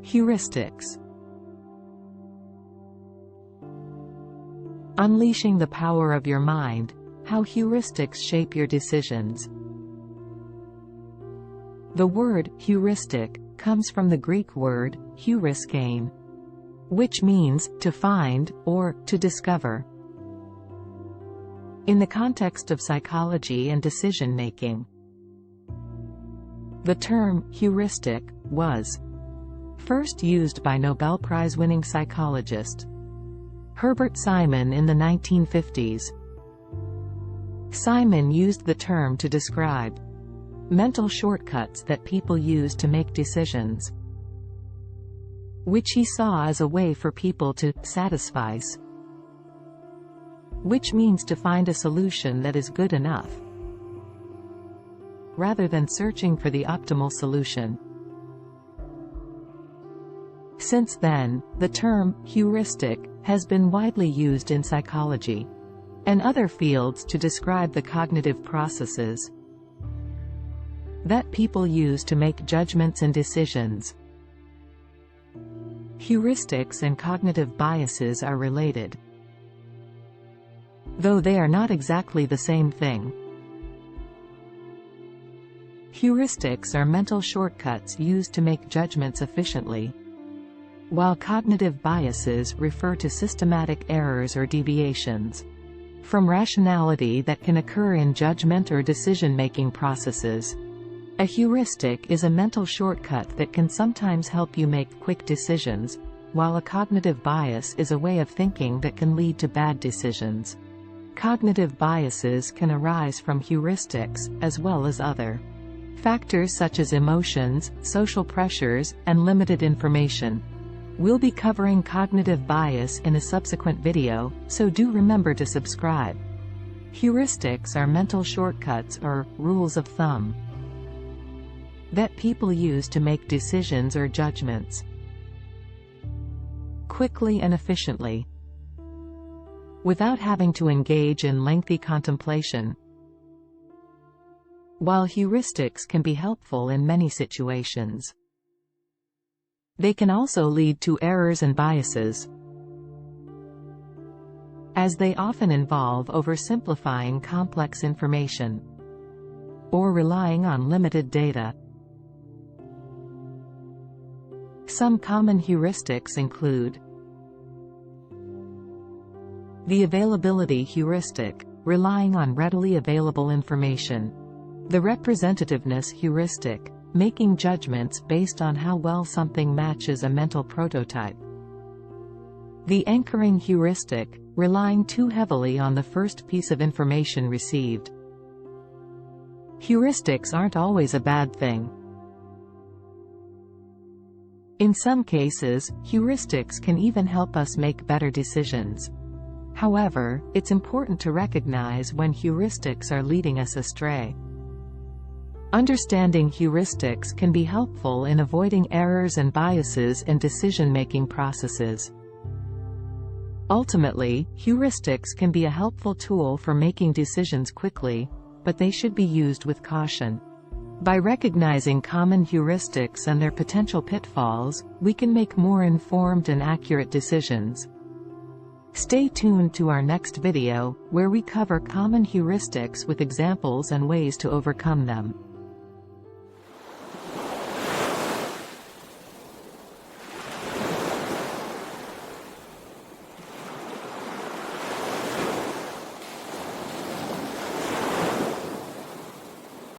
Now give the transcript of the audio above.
Heuristics. Unleashing the power of your mind, how heuristics shape your decisions. The word heuristic comes from the Greek word heuriskane, which means to find or to discover. In the context of psychology and decision-making, the term heuristic was first used by Nobel Prize-winning psychologist Herbert Simon in the 1950s. Simon used the term to describe mental shortcuts that people use to make decisions, which he saw as a way for people to satisfice, which means to find a solution that is good enough, rather than searching for the optimal solution. Since then, the term heuristic has been widely used in psychology and other fields to describe the cognitive processes that people use to make judgments and decisions. Heuristics and cognitive biases are related, though they are not exactly the same thing. Heuristics are mental shortcuts used to make judgments efficiently, while cognitive biases refer to systematic errors or deviations from rationality that can occur in judgment or decision-making processes. A heuristic is a mental shortcut that can sometimes help you make quick decisions, while a cognitive bias is a way of thinking that can lead to bad decisions. Cognitive biases can arise from heuristics, as well as other factors such as emotions, social pressures, and limited information. We'll be covering cognitive bias in a subsequent video, so do remember to subscribe. Heuristics are mental shortcuts or rules of thumb that people use to make decisions or judgments quickly and efficiently, without having to engage in lengthy contemplation. While heuristics can be helpful in many situations, they can also lead to errors and biases, as they often involve oversimplifying complex information or relying on limited data. Some common heuristics include the availability heuristic, relying on readily available information; the representativeness heuristic, making judgments based on how well something matches a mental prototype; the anchoring heuristic, relying too heavily on the first piece of information received. Heuristics aren't always a bad thing. In some cases, heuristics can even help us make better decisions. However, it's important to recognize when heuristics are leading us astray. Understanding heuristics can be helpful in avoiding errors and biases in decision-making processes. Ultimately, heuristics can be a helpful tool for making decisions quickly, but they should be used with caution. By recognizing common heuristics and their potential pitfalls, we can make more informed and accurate decisions. Stay tuned to our next video, where we cover common heuristics with examples and ways to overcome them.